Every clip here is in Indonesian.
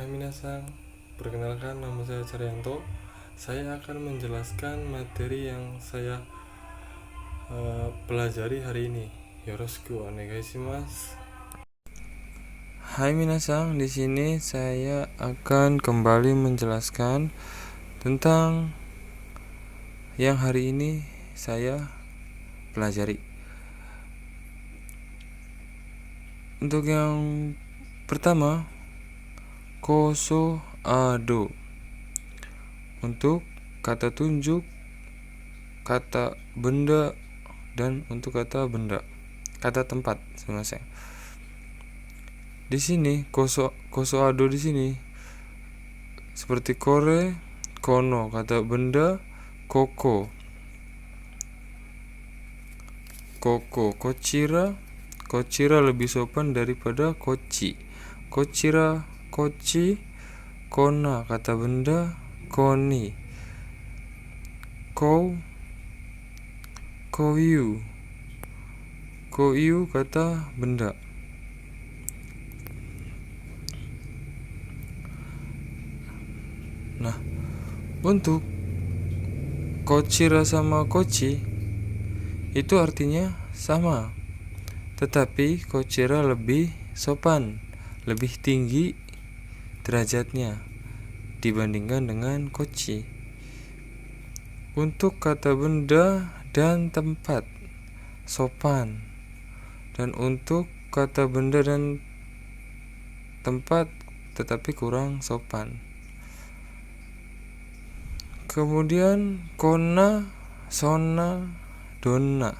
Hai minasang, perkenalkan nama saya Caryanto. Saya akan menjelaskan materi yang saya pelajari hari ini. Yoroshiku onegaishimasu. Hai minasang, di sini saya akan kembali menjelaskan tentang yang hari ini saya pelajari. Untuk yang pertama, koso ado. Untuk kata tunjuk, kata benda, dan untuk kata benda, kata tempat sebenarnya. Di sini koso ado di sini seperti kore, kono, kata benda, koko, kochira lebih sopan daripada kochi. Kochira, kochi, kona, kata benda, koni, koyu, kata benda. Nah, untuk kochira sama kochi itu artinya sama, tetapi kochira lebih sopan, lebih tinggi derajatnya dibandingkan dengan kochi. Untuk kata benda dan tempat sopan, dan untuk kata benda dan tempat tetapi kurang sopan. Kemudian kona, sona, donna.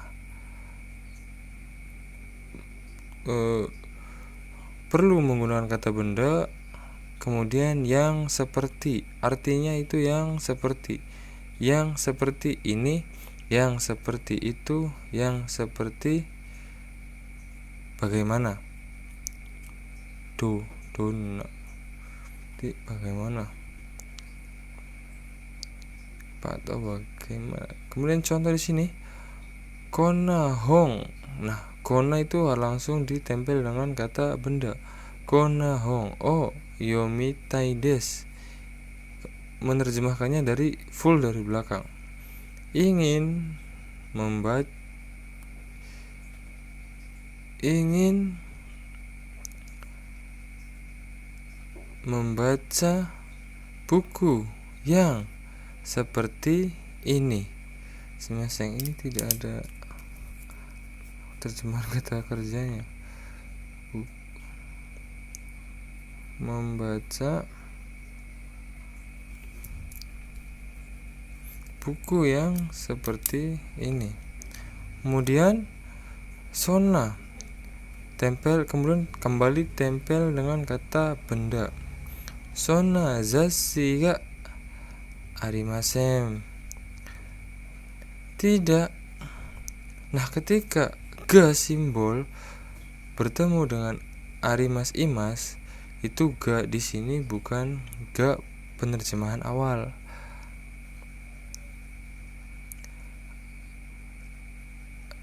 Perlu menggunakan kata benda. Kemudian yang seperti, artinya itu yang seperti ini, yang seperti itu, yang seperti bagaimana, donna, bagaimana, atau bagaimana. Kemudian contoh di sini kona hong. Nah, kona itu langsung ditempel dengan kata benda. Kona hong, oh yomitai desu. Menerjemahkannya dari full dari belakang. Ingin membaca buku yang seperti ini. Semasang ini tidak ada terjemahan kata kerjanya. Membaca buku yang seperti ini. Kemudian sona tempel, kemudian kembali tempel dengan kata benda. Sona zasshi ga arimasen. Tidak. Nah, ketika ga simbol bertemu dengan imas, itu ga di sini bukan ga penerjemahan awal.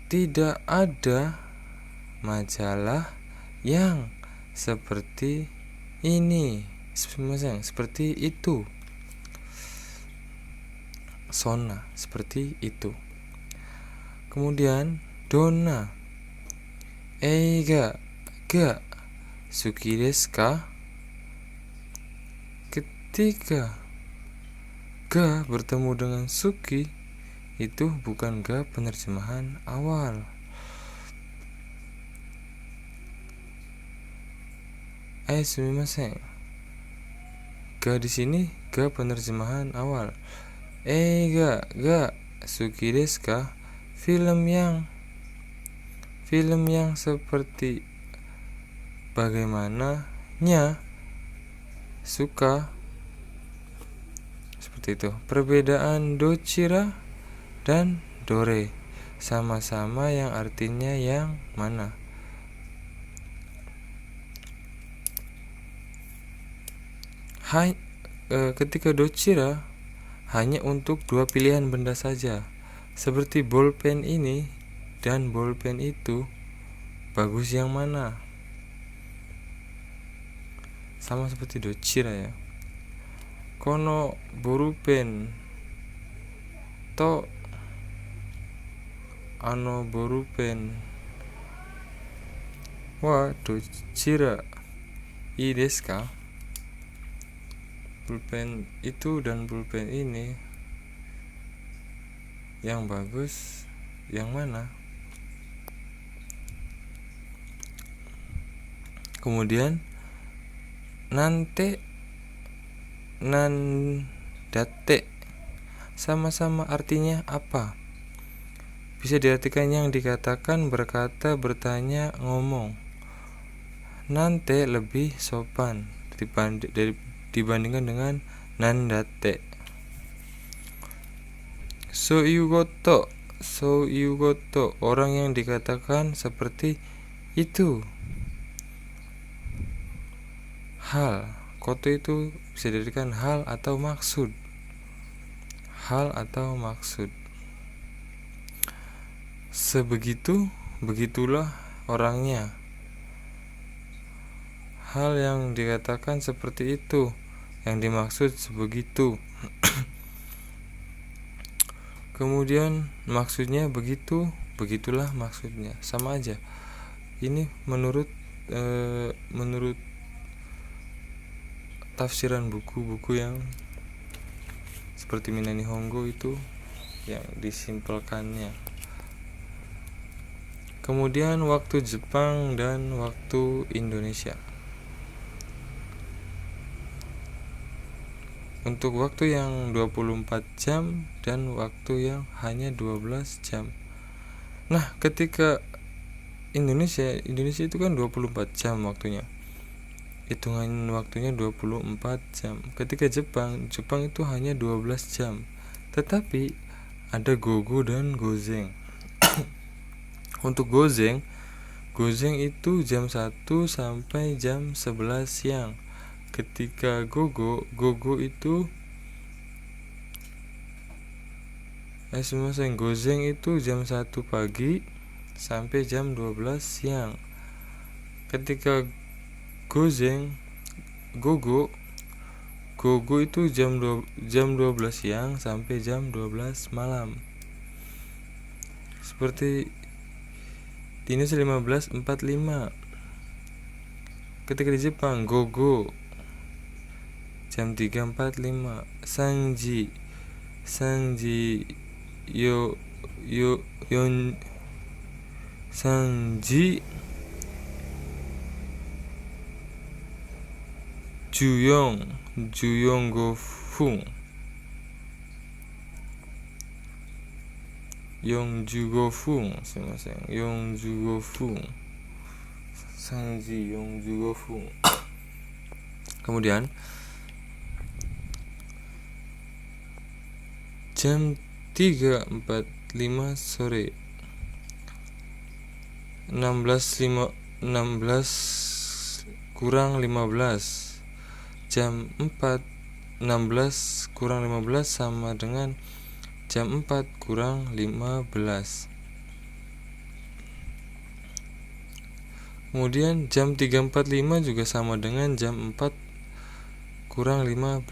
Tidak ada majalah yang seperti ini, seperti itu. Sona, seperti itu. Kemudian donna, eiga ga suki desu ka? Ketika ga bertemu dengan suki, itu bukan ga penerjemahan awal. Sumimasen. Ga di sini ga penerjemahan awal. Ga suki desu ka? Film yang seperti bagaimananya suka, seperti itu. Perbedaan dochira dan dore sama-sama yang artinya yang mana. Ketika dochira hanya untuk dua pilihan benda saja, seperti bolpen ini dan bolpen itu, bagus yang mana? sama seperti docira ya. Kono borupen to ano borupen wa docira ii desu ka? Pulpen itu dan pulpen ini yang bagus yang mana? Kemudian nante nandate sama-sama artinya apa? Bisa diartikan yang dikatakan berkata, bertanya, ngomong. Nante lebih sopan dibandingkan dengan nandate. So yugoto orang yang dikatakan seperti itu. Hal koto itu bisa diartikan hal atau maksud. Sebegitu, begitulah orangnya. Hal yang dikatakan seperti itu, yang dimaksud sebegitu. Kemudian maksudnya begitu, begitulah maksudnya, sama aja. Ini menurut tafsiran buku-buku yang seperti Minani Hongo itu yang disimpelkannya. Kemudian waktu Jepang dan waktu Indonesia. Untuk waktu yang 24 jam dan waktu yang hanya 12 jam. Nah, ketika Indonesia itu kan 24 jam waktunya. Hitungan waktunya 24 jam. Ketika Jepang itu hanya 12 jam. Tetapi ada gogo dan gozeng. Untuk gozeng itu jam 1 sampai jam 11 siang. Ketika gogo itu gozeng itu jam 1 pagi sampai jam 12 siang. Ketika gogo itu jam 12 siang sampai jam 12 malam. Seperti di Indonesia 15.45. Ketika di Jepang gogo jam 3.45. Sanji Juyong Gofung Sanji Yongjugofung. Kemudian jam 3.45 sore 16 kurang 15. Jam 4:16 kurang 15 sama dengan jam 4 kurang 15. Kemudian jam 3.45 juga sama dengan jam 4 kurang 15.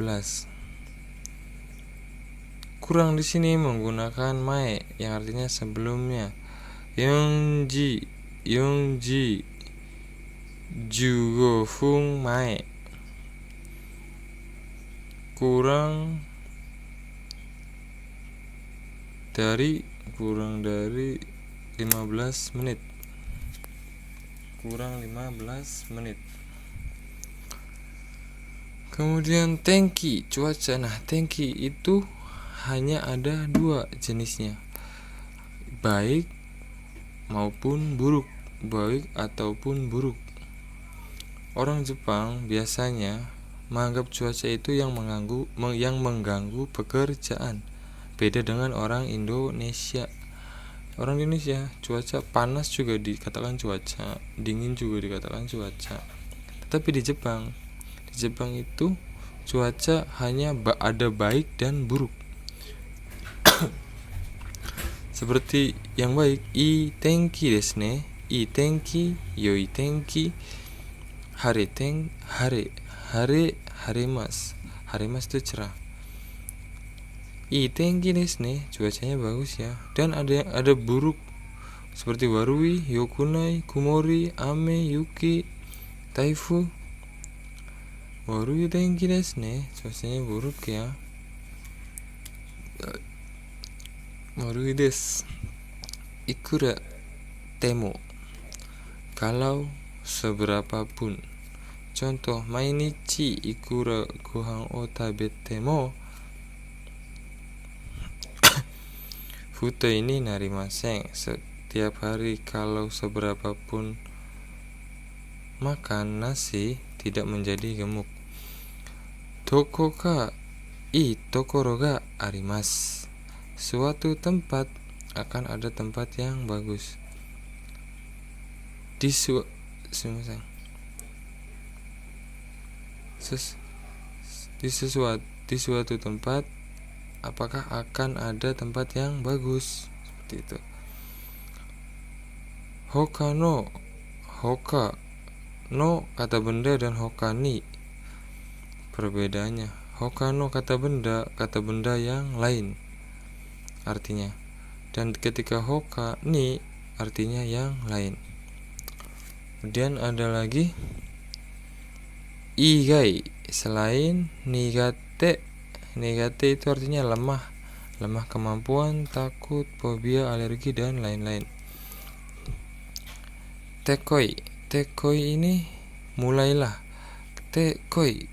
Kurang di sini menggunakan mae yang artinya sebelumnya. Yongji jugofung mae. Kurang dari 15 menit. Kemudian tenki, cuaca. Nah, tenki itu hanya ada 2 jenisnya, baik ataupun buruk. Orang Jepang biasanya menganggap cuaca itu yang mengganggu pekerjaan. Beda dengan orang Indonesia. Orang Indonesia cuaca panas juga dikatakan cuaca, dingin juga dikatakan cuaca. Tetapi di Jepang itu cuaca hanya ada baik dan buruk. Seperti yang baik, ii tenki desu ne. Ii tenki, yoi tenki, hare harimas. Harimas itu cerah. Tenki desu ne, cuacanya bagus ya. Dan ada buruk seperti warui, yokunai, kumori, ame, yuki, taifu. Warui tenki desu ne, cuacanya buruk ya. Warui desu. Ikura temo, kalau seberapapun. Contoh, mainichi ikura gohan o tabete mo futo ini narimasen. Setiap hari kalau seberapapun makan nasi tidak menjadi gemuk. Toko ka tokoro ga arimasu. Suatu tempat akan ada tempat yang bagus. Di suatu tempat apakah akan ada tempat yang bagus, seperti itu. Hoka no kata benda dan hoka ni perbedaannya. Hoka no kata benda yang lain artinya, dan ketika hoka ni artinya yang lain. Kemudian ada lagi igai, selain. Nigate itu artinya lemah kemampuan, takut, fobia, alergi, dan lain-lain. Tekoi ini mulailah. Tekoi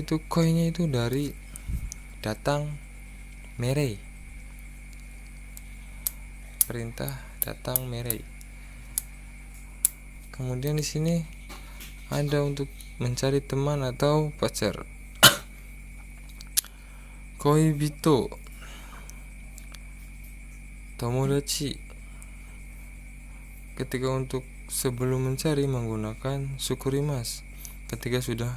itu koinya itu dari datang, merei, perintah datang, merei. Kemudian di sini ada untuk mencari teman atau pacar. Koibito, tomodachi. Ketika untuk sebelum mencari menggunakan sukurimas. Ketika sudah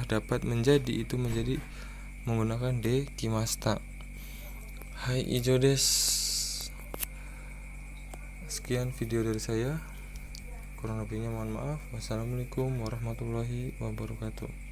dapat menjadi, itu menjadi menggunakan dekimasta. Hai, ijo desu. Sekian video dari saya. Kurang lebihnya mohon maaf. Wassalamualaikum warahmatullahi wabarakatuh.